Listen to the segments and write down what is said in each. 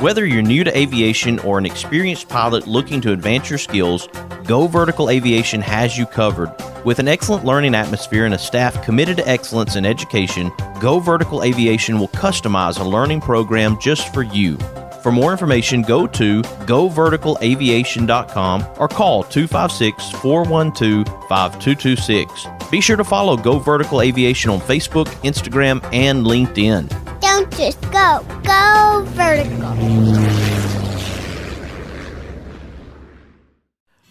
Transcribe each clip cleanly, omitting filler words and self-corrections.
Whether you're new to aviation or an experienced pilot looking to advance your skills, Go Vertical Aviation has you covered. With an excellent learning atmosphere and a staff committed to excellence in education, Go Vertical Aviation will customize a learning program just for you. For more information, go to goverticalaviation.com or call 256-412-5226. Be sure to follow Go Vertical Aviation on Facebook, Instagram, and LinkedIn. Don't just go. Go vertical.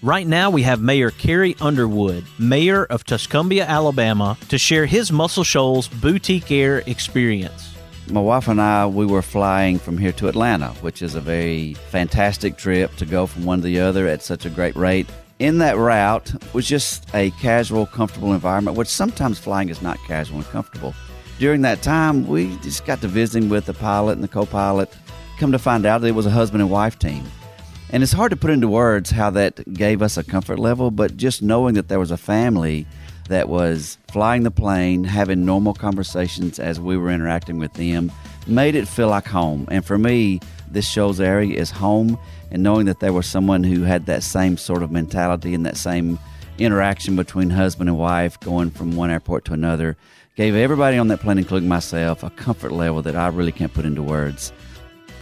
Right now, we have Mayor Carrie Underwood, mayor of Tuscumbia, Alabama, to share his Muscle Shoals Boutique Air experience. My wife and I, we were flying from here to Atlanta, which is a very fantastic trip to go from one to the other at such a great rate. In that route was just a casual, comfortable environment, which sometimes flying is not casual and comfortable. During that time, we just got to visiting with the pilot and the co-pilot. Come to find out that it was a husband and wife team. And it's hard to put into words how that gave us a comfort level, but just knowing that there was a family that was flying the plane, having normal conversations as we were interacting with them, made it feel like home. And for me, this Shoals area is home, and knowing that there was someone who had that same sort of mentality and that same interaction between husband and wife going from one airport to another gave everybody on that plane, including myself, a comfort level that I really can't put into words.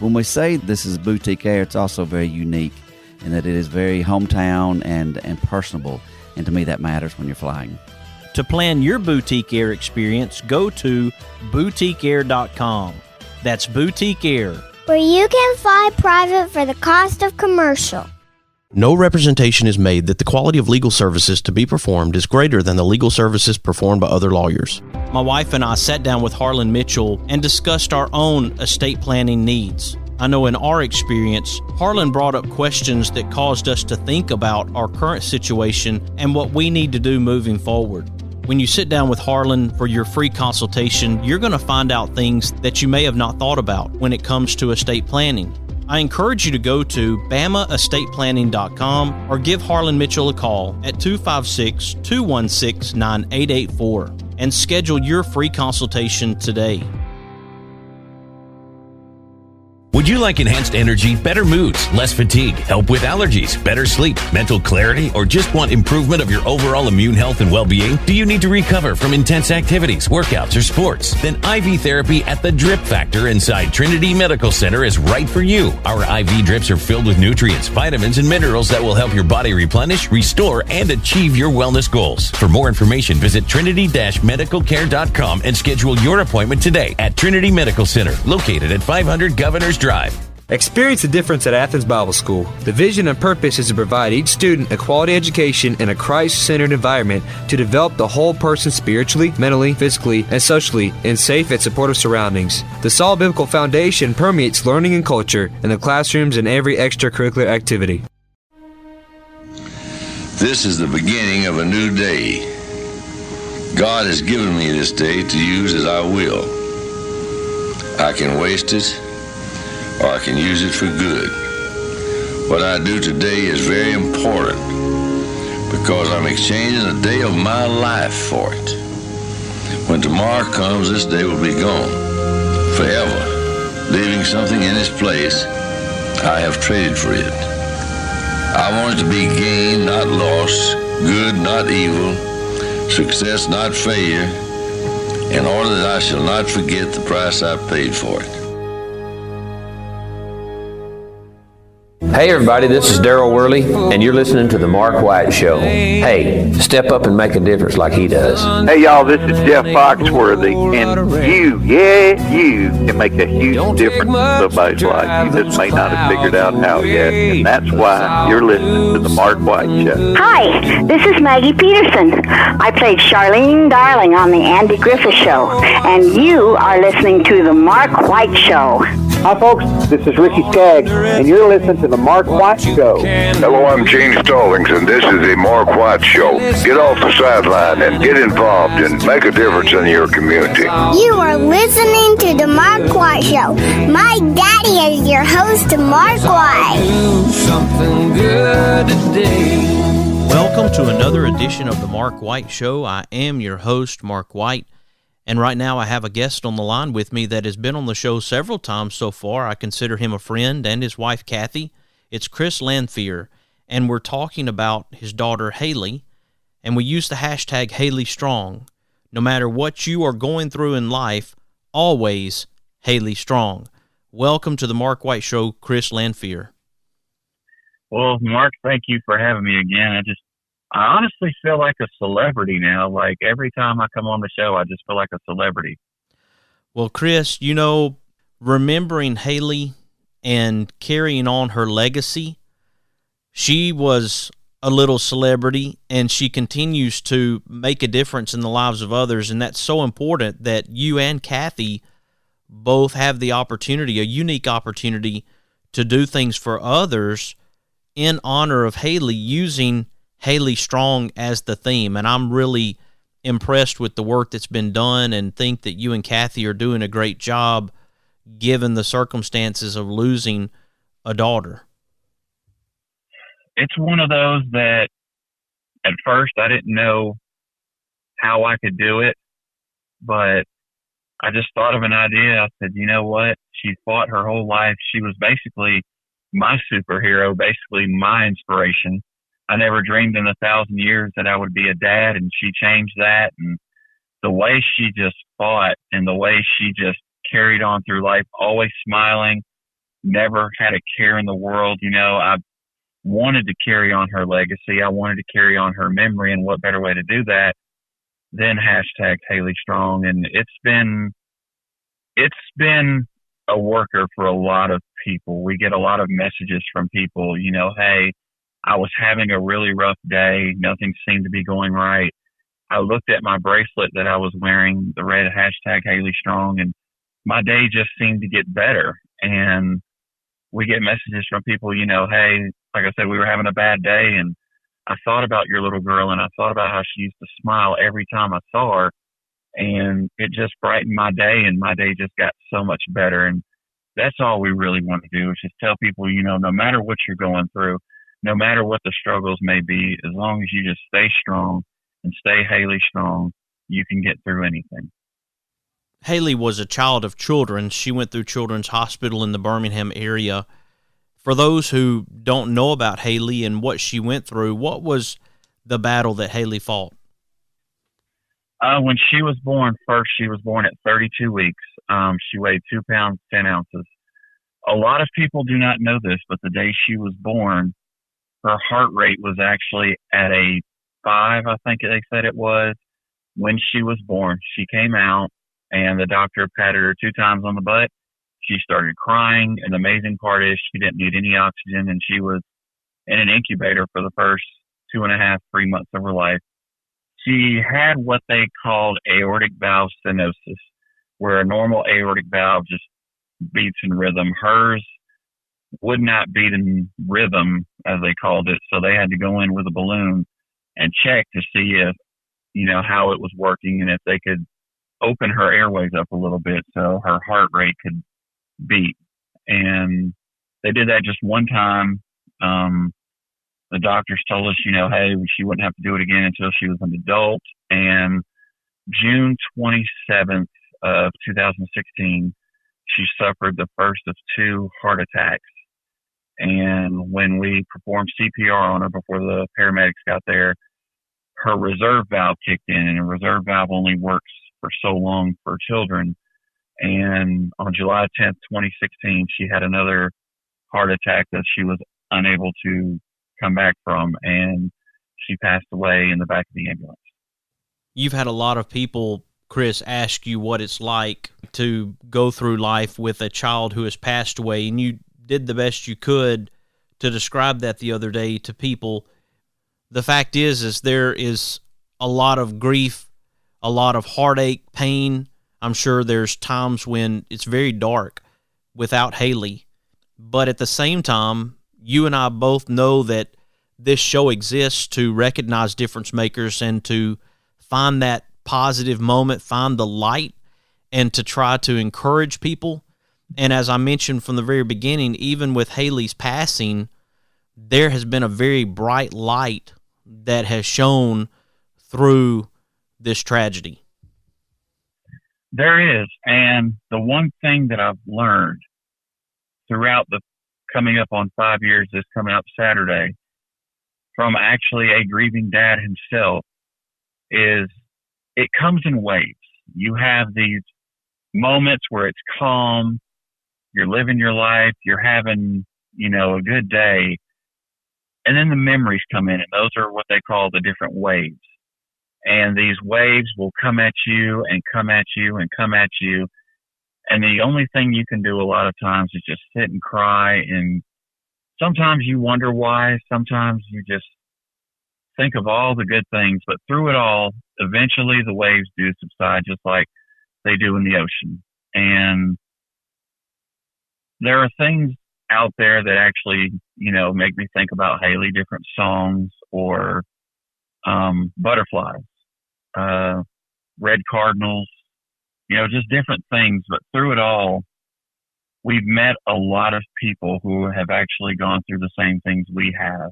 When we say this is boutique air, it's also very unique in that it is very hometown and personable. And to me, that matters when you're flying. To plan your boutique air experience, go to boutiqueair.com. That's Boutique Air, Where you can fly private for the cost of commercial. No representation is made that the quality of legal services to be performed is greater than the legal services performed by other lawyers. My wife and I sat down with Harlan Mitchell and discussed our own estate planning needs. I know in our experience, Harlan brought up questions that caused us to think about our current situation and what we need to do moving forward. When you sit down with Harlan for your free consultation, you're going to find out things that you may have not thought about when it comes to estate planning. I encourage you to go to BamaEstatePlanning.com or give Harlan Mitchell a call at 256-216-9884 and schedule your free consultation today. Would you like enhanced energy, better moods, less fatigue, help with allergies, better sleep, mental clarity, or just want improvement of your overall immune health and well-being? Do you need to recover from intense activities, workouts, or sports? Then IV therapy at the Drip Factor inside Trinity Medical Center is right for you. Our IV drips are filled with nutrients, vitamins, and minerals that will help your body replenish, restore, and achieve your wellness goals. For more information, visit trinity-medicalcare.com and schedule your appointment today at Trinity Medical Center, located at 500 Governors Drive. Experience the difference at Athens Bible School. The vision and purpose is to provide each student a quality education in a Christ-centered environment to develop the whole person spiritually, mentally, physically, and socially in safe and supportive surroundings. The solid biblical foundation permeates learning and culture in the classrooms and every extracurricular activity. This is the beginning of a new day. God has given me this day to use as I will. I can waste it, or I can use it for good. What I do today is very important because I'm exchanging a day of my life for it. When tomorrow comes, this day will be gone forever, leaving something in its place I have traded for it. I want it to be gain, not loss, good, not evil, success, not failure, in order that I shall not forget the price I paid for it. Hey everybody, this is Daryl Worley, and you're listening to The Mark White Show. Hey, step up and make a difference like he does. Hey y'all, this is Jeff Foxworthy, and you can make a huge difference in somebody's life. You just may not have figured out how yet, and that's why you're listening to The Mark White Show. Hi, this is Maggie Peterson. I played Charlene Darling on The Andy Griffith Show, and you are listening to The Mark White Show. Hi folks, this is Ricky Skaggs, and you're listening to The Mark White Show. Hello, I'm Gene Stallings, and this is The Mark White Show. Get off the sideline and get involved and make a difference in your community. You are listening to The Mark White Show. My daddy is your host, Mark White. Something good today. Welcome to another edition of The Mark White Show. I am your host, Mark White. And right now I have a guest on the line with me that has been on the show several times so far. I consider him a friend, and his wife, Kathy. It's Chris Lanphere, and we're talking about his daughter, Haleigh, and we use the hashtag Haleigh Strong. No matter what you are going through in life, always Haleigh Strong. Welcome to the Mark White Show, Chris Lanphere. Well, Mark, thank you for having me again. I honestly feel like a celebrity now. Like every time I come on the show, I just feel like a celebrity. Well, Chris, remembering Haleigh and carrying on her legacy, she was a little celebrity, and she continues to make a difference in the lives of others, and that's so important that you and Kathy both have the opportunity, a unique opportunity, to do things for others in honor of Haleigh, using Haleigh Strong as the theme. And I'm really impressed with the work that's been done, and think that you and Kathy are doing a great job given the circumstances of losing a daughter. It's one of those that at first I didn't know how I could do it, but I just thought of an idea. I said, you know what? She fought her whole life. She was basically my superhero, basically my inspiration. I never dreamed in 1,000 years that I would be a dad, and she changed that. And the way she just fought, and the way she just carried on through life, always smiling, never had a care in the world. I wanted to carry on her legacy. I wanted to carry on her memory, and what better way to do that than hashtag Haleigh Strong. And it's been a worker for a lot of people. We get a lot of messages from people, hey, I was having a really rough day. Nothing seemed to be going right. I looked at my bracelet that I was wearing, the red hashtag Haleigh Strong, and my day just seemed to get better. And we get messages from people, hey, like I said, we were having a bad day, and I thought about your little girl, and I thought about how she used to smile every time I saw her, and it just brightened my day, and my day just got so much better. And that's all we really want to do, is just tell people, no matter what you're going through, no matter what the struggles may be, as long as you just stay strong and stay Haleigh Strong, you can get through anything. Haleigh was a child of children. She went through Children's Hospital in the Birmingham area. For those who don't know about Haleigh and what she went through, what was the battle that Haleigh fought? When she was born, first she was born at 32 weeks. She weighed 2 pounds, 10 ounces. A lot of people do not know this, but the day she was born, her heart rate was actually at a 5, I think they said it was, when she was born. She came out, and the doctor patted her 2 times on the butt. She started crying, and the amazing part is she didn't need any oxygen, and she was in an incubator for the first 2.5, 3 months of her life. She had what they called aortic valve stenosis, where a normal aortic valve just beats in rhythm. Hers would not beat in rhythm, as they called it, so they had to go in with a balloon and check to see if, how it was working, and if they could open her airways up a little bit so her heart rate could beat. And they did that just one time. The doctors told us, hey, she wouldn't have to do it again until she was an adult. And June 27th of 2016, she suffered the first of 2 heart attacks. And when we performed CPR on her before the paramedics got there, her reserve valve kicked in, and a reserve valve only works for so long for children. And on July 10th, 2016, she had another heart attack that she was unable to come back from, and she passed away in the back of the ambulance. You've had a lot of people, Chris, ask you what it's like to go through life with a child who has passed away, and you did the best you could to describe that the other day to people. The fact is there is a lot of grief, a lot of heartache, pain. I'm sure there's times when it's very dark without Haleigh. But at the same time, you and I both know that this show exists to recognize difference makers and to find that positive moment, find the light, and to try to encourage people. And as I mentioned from the very beginning, even with Haleigh's passing, there has been a very bright light that has shone through this tragedy. There is. And the one thing that I've learned throughout the coming up on 5 years, this coming up Saturday, from actually a grieving dad himself, is it comes in waves. You have these moments where it's calm, you're living your life, you're having, a good day. And then the memories come in, and those are what they call the different waves. And these waves will come at you and come at you and come at you. And the only thing you can do a lot of times is just sit and cry. And sometimes you wonder why. Sometimes you just think of all the good things. But through it all, eventually the waves do subside, just like they do in the ocean. And there are things out there that actually, make me think about Haleigh, different songs or butterflies, red cardinals, just different things. But through it all, we've met a lot of people who have actually gone through the same things we have.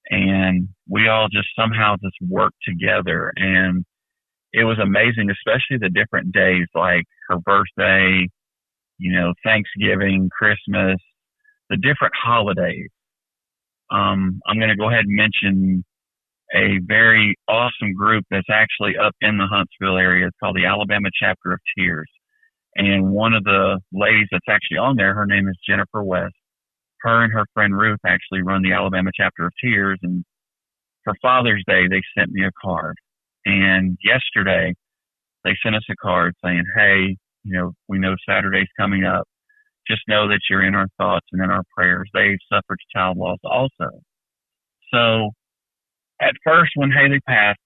And we all just somehow just work together. And it was amazing, especially the different days, like her birthday, Thanksgiving, Christmas, the different holidays. I'm going to go ahead and mention a very awesome group that's actually up in the Huntsville area. It's called the Alabama Chapter of Tears. And one of the ladies that's actually on there, her name is Jennifer West. Her and her friend Ruth actually run the Alabama Chapter of Tears. And for Father's Day, they sent me a card. And yesterday, they sent us a card saying, hey, we know Saturday's coming up. Just know that you're in our thoughts and in our prayers. They suffered child loss also. So at first, when Haleigh passed,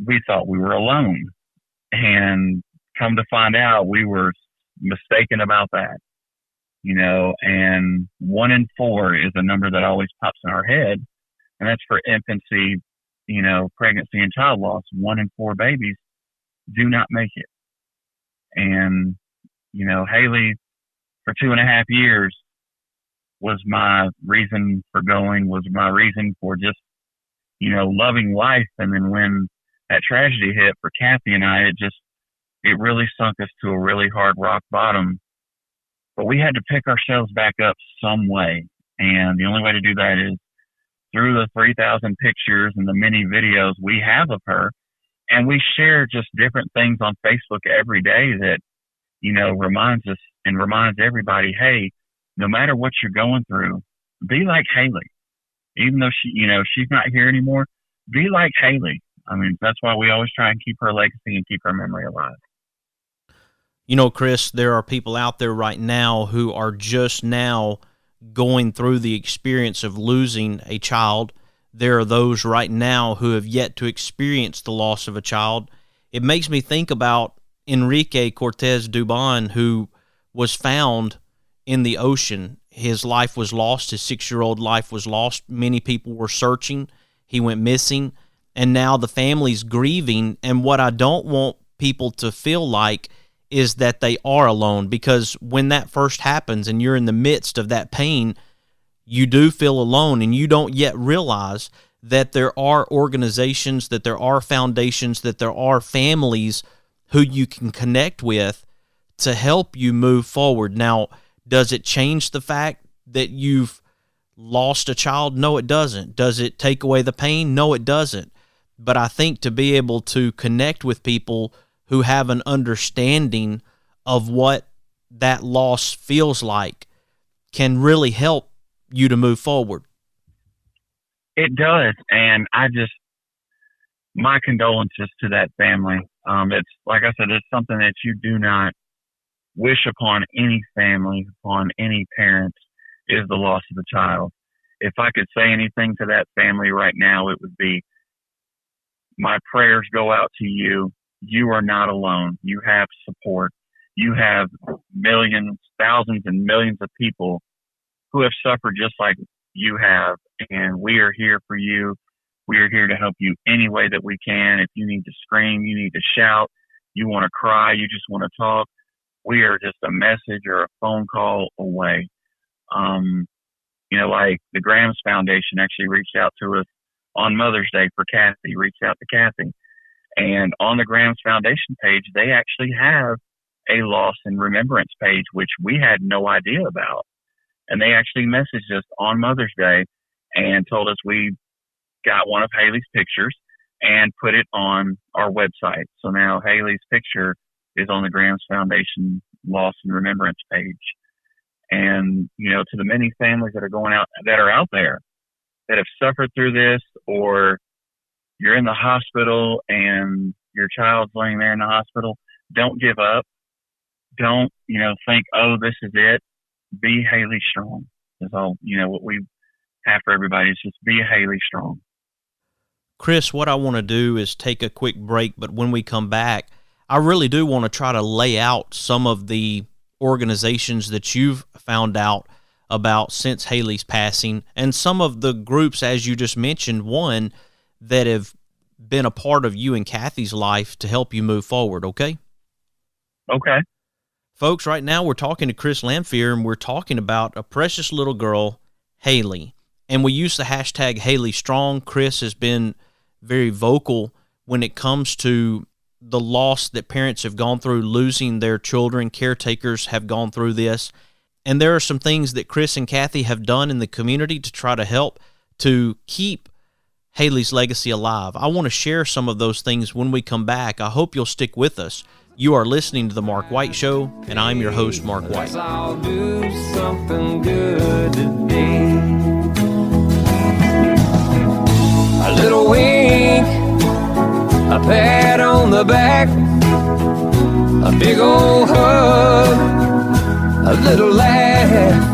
we thought we were alone. And come to find out, we were mistaken about that. And 1 in 4 is a number that always pops in our head. And that's for infancy, pregnancy and child loss. 1 in 4 babies do not make it. And, Haleigh, for 2.5 years, was my reason for going, was my reason for just, loving life. And then when that tragedy hit for Kathy and I, it really sunk us to a really hard rock bottom. But we had to pick ourselves back up some way. And the only way to do that is through the 3,000 pictures and the many videos we have of her. And we share just different things on Facebook every day that, reminds us and reminds everybody, hey, no matter what you're going through, be like Haleigh. Even though she's not here anymore, be like Haleigh. I mean, that's why we always try and keep her legacy and keep her memory alive. Chris, there are people out there right now who are just now going through the experience of losing a child. There are those right now who have yet to experience the loss of a child. It makes me think about Enrique Cortez Dubon, who was found in the ocean. His life was lost. His 6-year-old life was lost. Many people were searching. He went missing. And now the family's grieving. And what I don't want people to feel like is that they are alone, because when that first happens and you're in the midst of that pain, you do feel alone, and you don't yet realize that there are organizations, that there are foundations, that there are families who you can connect with to help you move forward. Now, does it change the fact that you've lost a child? No, it doesn't. Does it take away the pain? No, it doesn't. But I think to be able to connect with people who have an understanding of what that loss feels like can really help you to move forward. It does. And my condolences to that family. It's, like I said, it's something that you do not wish upon any family, upon any parent, is the loss of a child. If I could say anything to that family right now, it would be, my prayers go out to you. You are not alone. You have support. You have millions, thousands, and millions of people who have suffered just like you have. And we are here for you. We are here to help you any way that we can. If you need to scream, you need to shout, you want to cry, you just want to talk, we are just a message or a phone call away. Like the Grams Foundation actually reached out to us on Mother's Day for Kathy, reached out to Kathy. And on the Grams Foundation page, they actually have a loss and remembrance page, which we had no idea about. And they actually messaged us on Mother's Day and told us we got one of Haleigh's pictures and put it on our website. So now Haleigh's picture is on the Grams Foundation Loss and Remembrance page. And, you know, to the many families that are out there that have suffered through this, or you're in the hospital and your child's laying there in the hospital, don't give up. Don't, think, oh, this is it. Be Haleigh strong. Is all, what we have for everybody is just be Haleigh strong. Chris, what I want to do is take a quick break, but when we come back, I really do want to try to lay out some of the organizations that you've found out about since Haleigh's passing, and some of the groups, as you just mentioned, one that have been a part of you and Kathy's life to help you move forward, okay? Okay. Folks, right now we're talking to Chris Lanphere, and we're talking about a precious little girl, Haleigh. And we use the hashtag Haleigh Strong. Chris has been very vocal when it comes to the loss that parents have gone through, losing their children. Caretakers have gone through this. And there are some things that Chris and Kathy have done in the community to try to help to keep Haleigh's legacy alive. I want to share some of those things when we come back. I hope you'll stick with us. You are listening to The Mark White Show, and I'm your host, Mark White. I'll do something good today. A little wink, a pat on the back, a big old hug, a little laugh.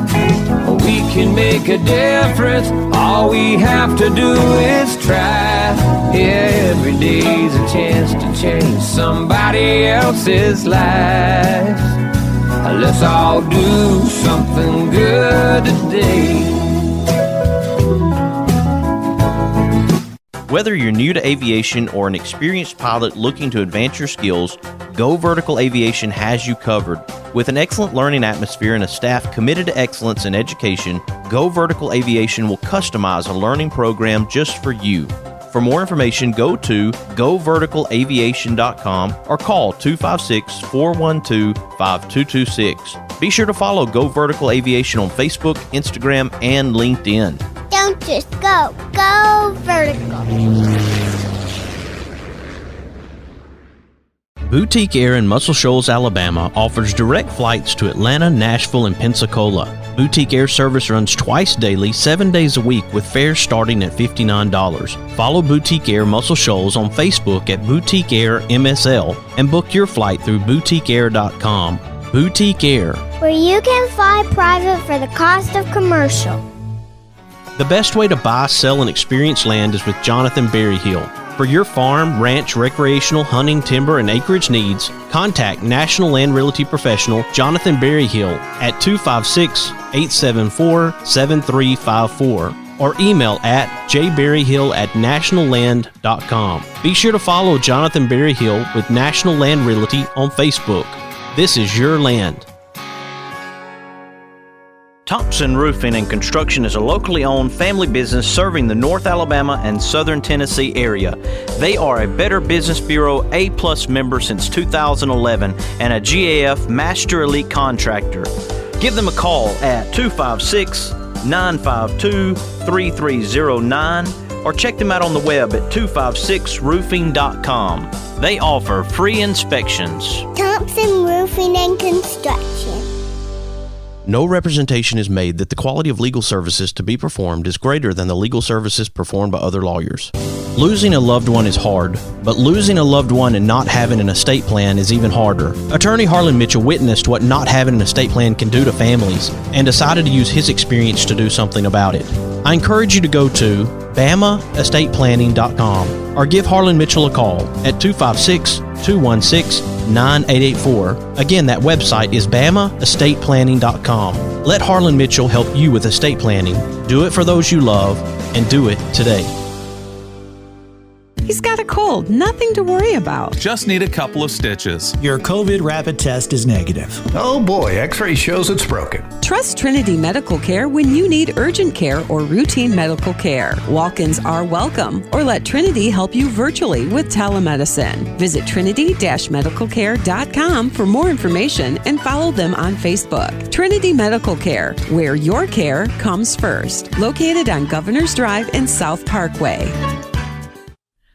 We can make a difference. All we have to do is try. Yeah, every day's a chance to change somebody else's life. Let's all do something good today. Whether you're new to aviation or an experienced pilot looking to advance your skills, Go Vertical Aviation has you covered. With an excellent learning atmosphere and a staff committed to excellence in education, Go Vertical Aviation will customize a learning program just for you. For more information, go to goverticalaviation.com or call 256-412-5226. Be sure to follow Go Vertical Aviation on Facebook, Instagram, and LinkedIn. Don't just go. Go vertical. Boutique Air in Muscle Shoals, Alabama offers direct flights to Atlanta, Nashville, and Pensacola. Boutique Air service runs twice daily, 7 days a week, with fares starting at $59. Follow Boutique Air Muscle Shoals on Facebook at Boutique Air MSL and book your flight through boutiqueair.com. Boutique Air, where you can fly private for the cost of commercial. The best way to buy, sell, and experience land is with Jonathan Berryhill. For your farm, ranch, recreational, hunting, timber, and acreage needs, contact National Land Realty Professional Jonathan Berryhill at 256-874-7354 or email at jberryhill@nationalland.com. Be sure to follow Jonathan Berryhill with National Land Realty on Facebook. This is your land. Thompson Roofing and Construction is a locally owned family business serving the North Alabama and Southern Tennessee area. They are a Better Business Bureau A+ member since 2011 and a GAF Master Elite Contractor. Give them a call at 256-952-3309 or check them out on the web at 256roofing.com. They offer free inspections. Thompson Roofing and Construction. No representation is made that the quality of legal services to be performed is greater than the legal services performed by other lawyers. Losing a loved one is hard, but losing a loved one and not having an estate plan is even harder. Attorney Harlan Mitchell witnessed what not having an estate plan can do to families and decided to use his experience to do something about it. I encourage you to go to BamaEstatePlanning.com or give Harlan Mitchell a call at 256-216-9884. Again, that website is BamaEstatePlanning.com. Let Harlan Mitchell help you with estate planning. Do it for those you love, and do it today. He's got a cold, nothing to worry about. Just need a couple of stitches. Your COVID rapid test is negative. Oh boy, X-ray shows it's broken. Trust Trinity Medical Care when you need urgent care or routine medical care. Walk-ins are welcome, or let Trinity help you virtually with telemedicine. Visit trinity-medicalcare.com for more information and follow them on Facebook. Trinity Medical Care, where your care comes first. Located on Governor's Drive and South Parkway.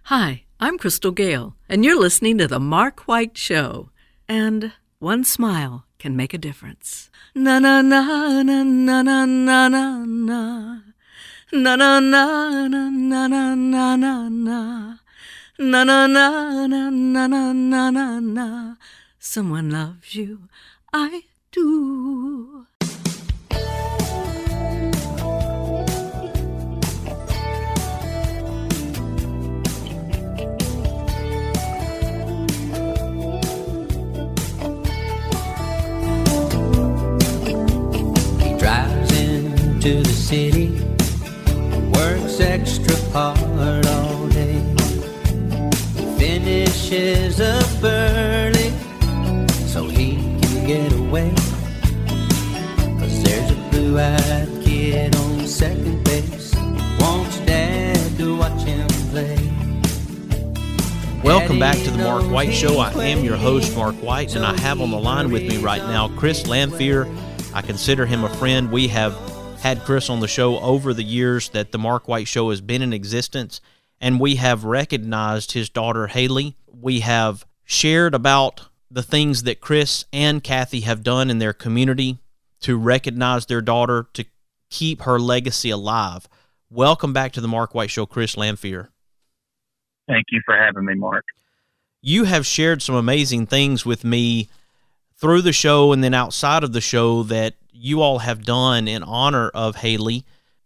Hi, I'm Crystal Gale, and you're listening to The Mark White Show. And one smile can make a difference. Na na na na na na na na na. Na na na na na na na na na. Na na na na na na na na na. Someone loves you, I do. To the city, works extra hard all day, finishes up early so he can get away, 'cause there's a blue-eyed kid on second base, wants dad to watch him play. Welcome back to the Mark White Show. I am your host, Mark White, and I have on the line with me right now Chris Lanphere. I consider him a friend. We have had Chris on the show over the years that the Mark White Show has been in existence, and we have recognized his daughter, Haleigh. We have shared about the things that Chris and Kathy have done in their community to recognize their daughter, to keep her legacy alive. Welcome back to the Mark White Show, Chris Lanphere. Thank you for having me, Mark. You have shared some amazing things with me through the show and then outside of the show that you all have done in honor of Haleigh,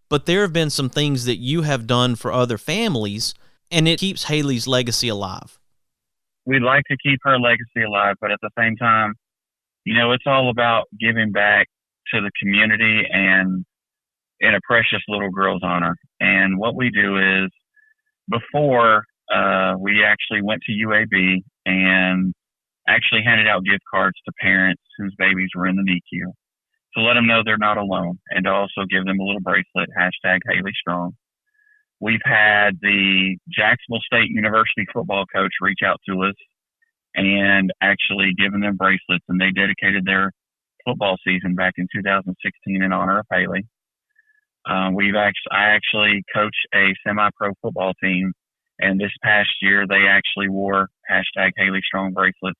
but there have been some things that you have done for other families, and it keeps Haleigh's legacy alive. We'd like to keep her legacy alive, but at the same time, you know, it's all about giving back to the community and in a precious little girl's honor. And what we do is, before we actually went to UAB and actually handed out gift cards to parents whose babies were in the NICU to let them know they're not alone, and to also give them a little bracelet, #Haleigh Strong. We've had the Jacksonville State University football coach reach out to us and actually given them bracelets, and they dedicated their football season back in 2016 in honor of Haleigh. I actually coached a semi-pro football team, and this past year they actually wore #Haleigh Strong bracelets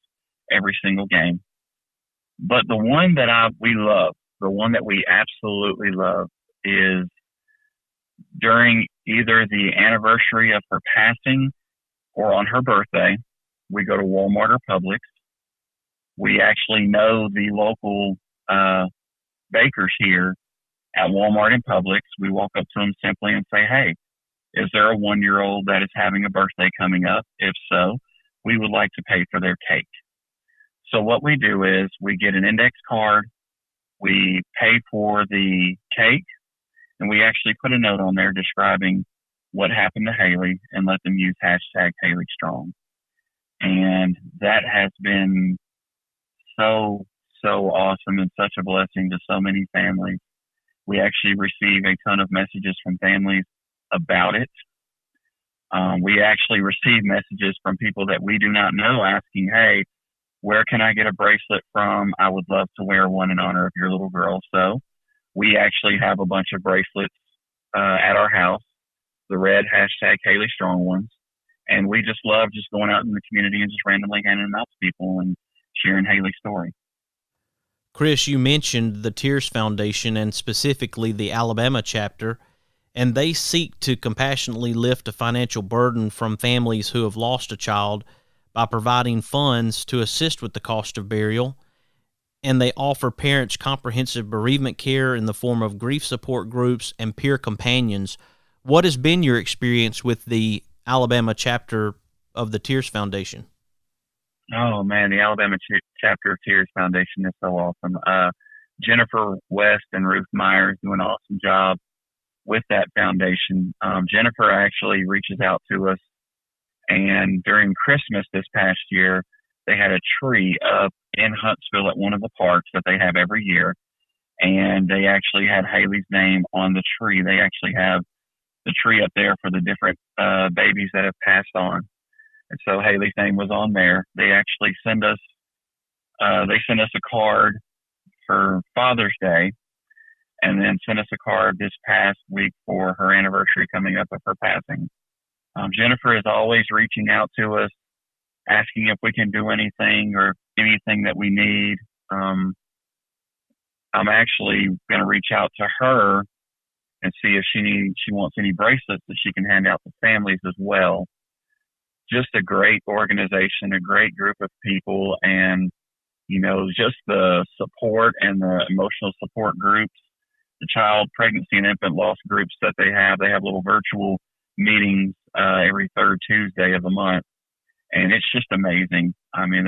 every single game. But the one that we love, the one that we absolutely love, is during either the anniversary of her passing or on her birthday, we go to Walmart or Publix. We actually know the local bakers here at Walmart and Publix. We walk up to them simply and say, hey, is there a 1-year-old that is having a birthday coming up? If so, we would like to pay for their cake. So what we do is we get an index card, we pay for the cake, and we actually put a note on there describing what happened to Haleigh and let them use #Haleigh Strong. And that has been so awesome and such a blessing to so many families. We actually receive a ton of messages from families about it. We actually receive messages from people that we do not know asking, hey, where can I get a bracelet from? I would love to wear one in honor of your little girl. So we actually have a bunch of bracelets at our house, the red #Haleigh Strong ones. And we just love just going out in the community and just randomly handing them out to people and sharing Haleigh's story. Chris, you mentioned the Tears Foundation and specifically the Alabama chapter, and they seek to compassionately lift a financial burden from families who have lost a child by providing funds to assist with the cost of burial, and they offer parents comprehensive bereavement care in the form of grief support groups and peer companions. What has been your experience with the Alabama chapter of the Tears Foundation? Oh, man, the Alabama chapter of Tears Foundation is so awesome. Jennifer West and Ruth Myers do an awesome job with that foundation. Jennifer actually reaches out to us And during Christmas this past year, they had a tree up in Huntsville at one of the parks that they have every year. And they actually had Haleigh's name on the tree. They actually have the tree up there for the different babies that have passed on. And so Haleigh's name was on there. They actually send us a card for Father's Day, and then sent us a card this past week for her anniversary coming up of her passing. Jennifer is always reaching out to us, asking if we can do anything or anything that we need. I'm actually going to reach out to her and see if she wants any bracelets that she can hand out to families as well. Just a great organization, a great group of people, and just the support and the emotional support groups, the child pregnancy and infant loss groups that they have. They have little virtual meetings every third Tuesday of the month, and it's just amazing. I mean,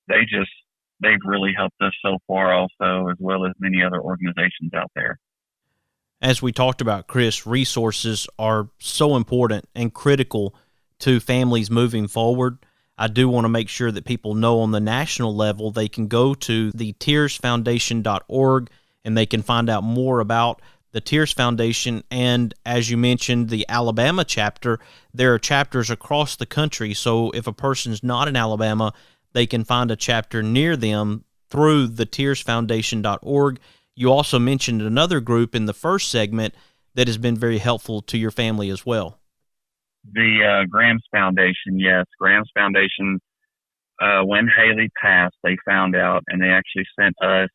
they've really helped us so far also, as well as many other organizations out there. As we talked about, Chris, resources are so important and critical to families moving forward. I do want to make sure that people know on the national level they can go to the tearsfoundation.org and they can find out more about the Tears Foundation. And as you mentioned, the Alabama chapter, there are chapters across the country. So if a person's not in Alabama, they can find a chapter near them through the tearsfoundation.org. You also mentioned another group in the first segment that has been very helpful to your family as well. The Graham's Foundation, yes. Graham's Foundation, when Haleigh passed, they found out, and they actually sent us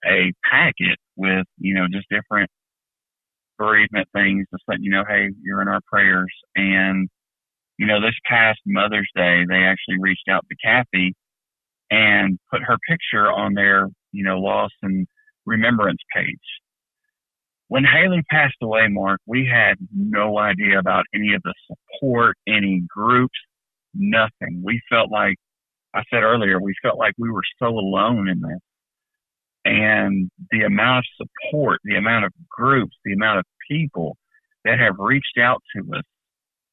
a packet with, just different bereavement things, just letting you know, hey, you're in our prayers. And, this past Mother's Day, they actually reached out to Kathy and put her picture on their, loss and remembrance page. When Haleigh passed away, Mark, we had no idea about any of the support, any groups, nothing. We felt like, I said earlier, we felt like we were so alone in this. And the amount of support, the amount of groups, the amount of people that have reached out to us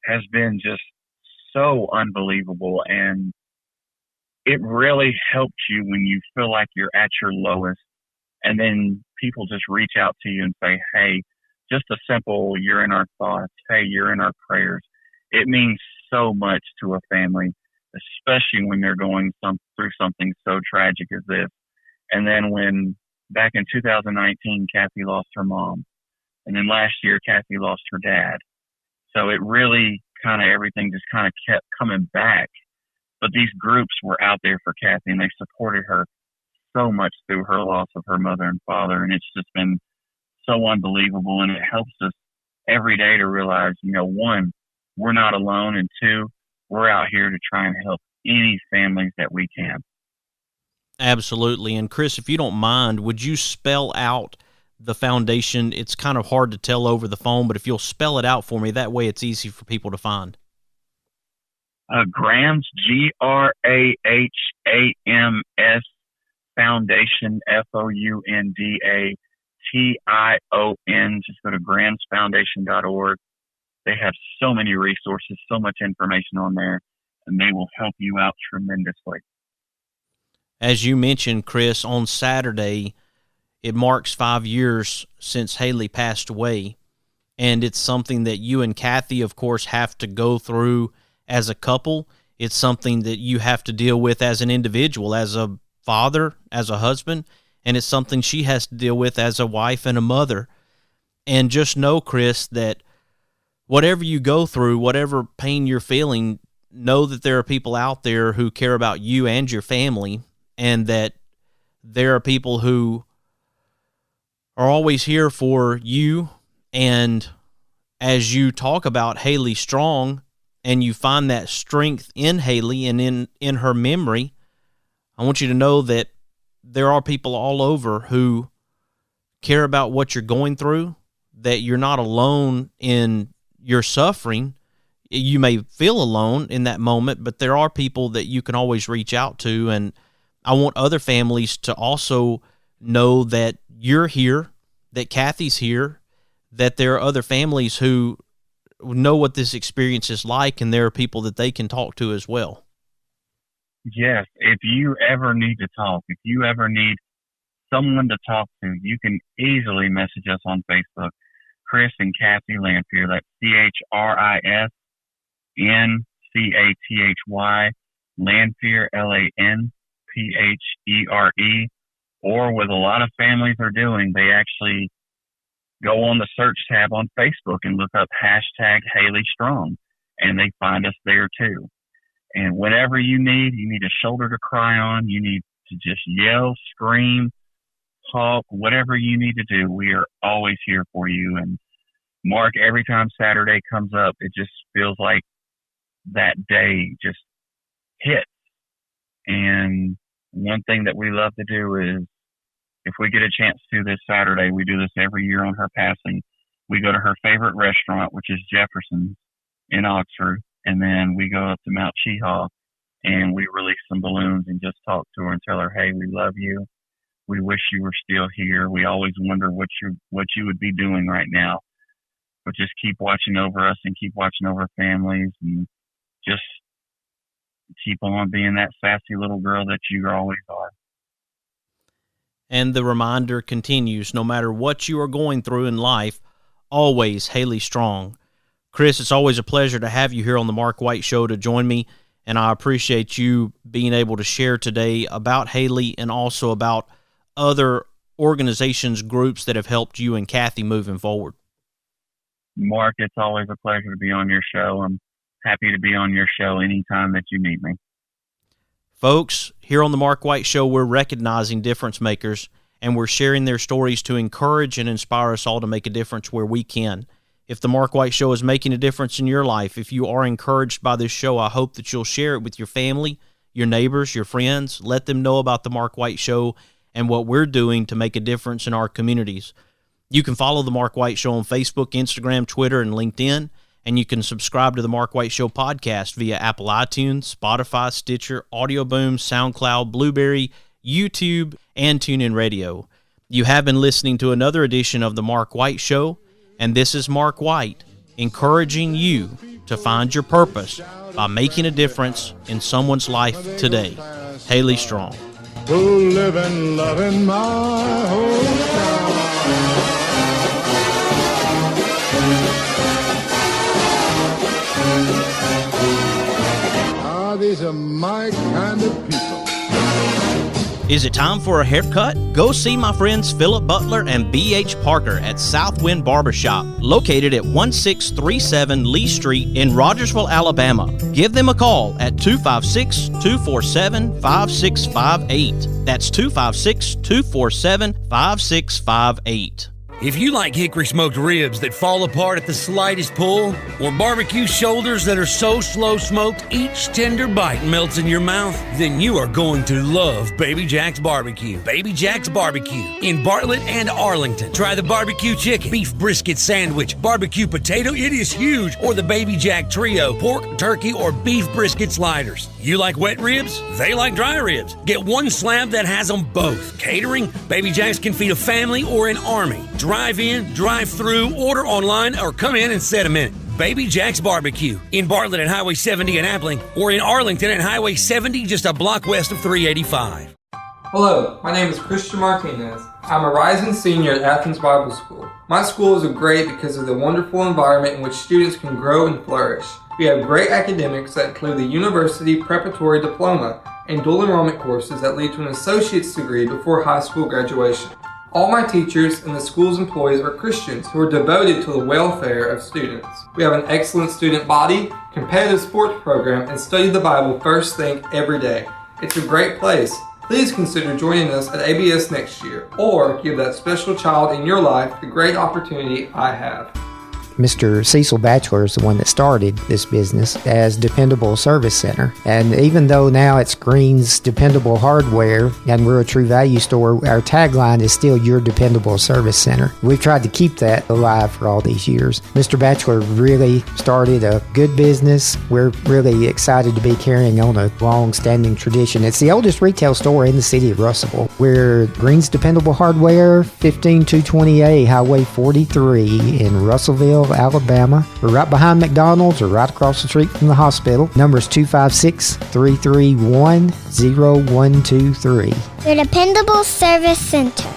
has been just so unbelievable. And it really helps you when you feel like you're at your lowest. And then people just reach out to you and say, hey, just a simple, you're in our thoughts. Hey, you're in our prayers. It means so much to a family, especially when they're going through something so tragic as this. And then when back in 2019, Kathy lost her mom. And then last year, Kathy lost her dad. So it really everything just kept coming back. But these groups were out there for Kathy, and they supported her so much through her loss of her mother and father. And it's just been so unbelievable. And it helps us every day to realize, one, we're not alone. And two, we're out here to try and help any families that we can. Absolutely. And Chris, if you don't mind, would you spell out the foundation? It's kind of hard to tell over the phone, but if you'll spell it out for me, that way it's easy for people to find. Graham's, GRAHAMS Foundation, FOUNDATION. Just go to grahamsfoundation.org. They have so many resources, so much information on there, and they will help you out tremendously. As you mentioned, Chris, on Saturday, it marks 5 years since Haleigh passed away, and it's something that you and Kathy, of course, have to go through as a couple. It's something that you have to deal with as an individual, as a father, as a husband, and it's something she has to deal with as a wife and a mother. And just know, Chris, that whatever you go through, whatever pain you're feeling, know that there are people out there who care about you and your family, and that there are people who are always here for you. And as you talk about Haleigh Strong, and you find that strength in Haleigh and in her memory, I want you to know that there are people all over who care about what you're going through, that you're not alone in your suffering. You may feel alone in that moment, but there are people that you can always reach out to. And I want other families to also know that you're here, that Kathy's here, that there are other families who know what this experience is like, and there are people that they can talk to as well. Yes, if you ever need to talk, if you ever need someone to talk to, you can easily message us on Facebook. Chris and Kathy Lanphere, that's ChrisNChathy, Lanphere, Lanphere, or what a lot of families are doing, they actually go on the search tab on Facebook and look up #Haleigh Strong, and they find us there too. And whatever you need a shoulder to cry on, you need to just yell, scream, talk, whatever you need to do, we are always here for you. And Mark, every time Saturday comes up, it just feels like that day just hits. And one thing that we love to do is, if we get a chance to this Saturday, we do this every year on her passing, we go to her favorite restaurant, which is Jefferson's in Oxford, and then we go up to Mount Cheehaw and we release some balloons and just talk to her and tell her, hey, we love you. We wish you were still here. We always wonder what you would be doing right now. But just keep watching over us and keep watching over families, and just keep on being that sassy little girl that you always are. And the reminder continues, no matter what you are going through in life, always Haleigh Strong. Chris, it's always a pleasure to have you here on the Mark White Show to join me, and I appreciate you being able to share today about Haleigh and also about other organizations, groups that have helped you and Kathy moving forward. Mark, it's always a pleasure to be on your show. I'm happy to be on your show anytime that you need me. Folks, here on the Mark White Show, we're recognizing difference makers, and we're sharing their stories to encourage and inspire us all to make a difference where we can. If the Mark White Show is making a difference in your life, if you are encouraged by this show, I hope that you'll share it with your family, your neighbors, your friends. Let them know about the Mark White Show and what we're doing to make a difference in our communities. You can follow the Mark White Show on Facebook, Instagram, Twitter, and LinkedIn. And you can subscribe to the Mark White Show podcast via Apple iTunes, Spotify, Stitcher, Audio Boom, SoundCloud, Blueberry, YouTube, and TuneIn Radio. You have been listening to another edition of the Mark White Show, and this is Mark White, encouraging you to find your purpose by making a difference in someone's life today. Haleigh Strong. Who live and love in my hometown. These are my kind of people. Is it time for a haircut? Go see my friends Philip Butler and B.H. Parker at Southwind Barbershop, located at 1637 Lee Street in Rogersville, Alabama. Give them a call at 256-247-5658. That's 256-247-5658. If you like hickory smoked ribs that fall apart at the slightest pull, or barbecue shoulders that are so slow smoked each tender bite melts in your mouth, then you are going to love Baby Jack's Barbecue. Baby Jack's Barbecue in Bartlett and Arlington. Try the barbecue chicken, beef brisket sandwich, barbecue potato, it is huge, or the Baby Jack Trio, pork, turkey, or beef brisket sliders. You like wet ribs? They like dry ribs. Get one slab that has them both. Catering? Baby Jack's can feed a family or an army. Drive in, drive through, order online, or come in and set a minute. Baby Jack's Barbecue in Bartlett at Highway 70 in Appling, or in Arlington at Highway 70 just a block west of 385. Hello, my name is Christian Martinez. I'm a rising senior at Athens Bible School. My school is great because of the wonderful environment in which students can grow and flourish. We have great academics that include the University Preparatory Diploma and dual enrollment courses that lead to an associate's degree before high school graduation. All my teachers and the school's employees are Christians who are devoted to the welfare of students. We have an excellent student body, competitive sports program, and study the Bible first thing every day. It's a great place. Please consider joining us at ABS next year, or give that special child in your life the great opportunity I have. Mr. Cecil Batchelor is the one that started this business as Dependable Service Center. And even though now it's Green's Dependable Hardware and we're a True Value store, our tagline is still Your Dependable Service Center. We've tried to keep that alive for all these years. Mr. Batchelor really started a good business. We're really excited to be carrying on a long-standing tradition. It's the oldest retail store in the city of Russellville. We're Green's Dependable Hardware, 15220A Highway 43 in Russellville, Mobile, Alabama. We're right behind McDonald's or right across the street from the hospital. Number is 256-331-0123. Your dependable service center.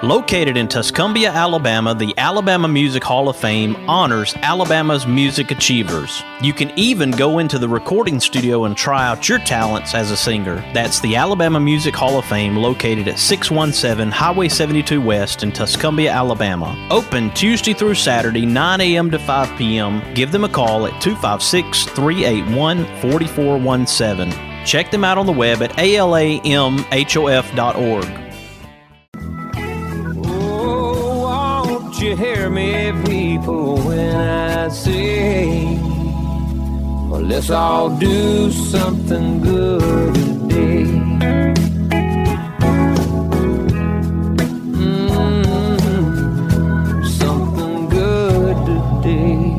Located in Tuscumbia, Alabama, the Alabama Music Hall of Fame honors Alabama's music achievers. You can even go into the recording studio and try out your talents as a singer. That's the Alabama Music Hall of Fame, located at 617 Highway 72 West in Tuscumbia, Alabama. Open Tuesday through Saturday, 9 a.m. to 5 p.m. Give them a call at 256-381-4417. Check them out on the web at alamhof.org. You hear me, people, when I say, well, let's all do something good today. Something good today.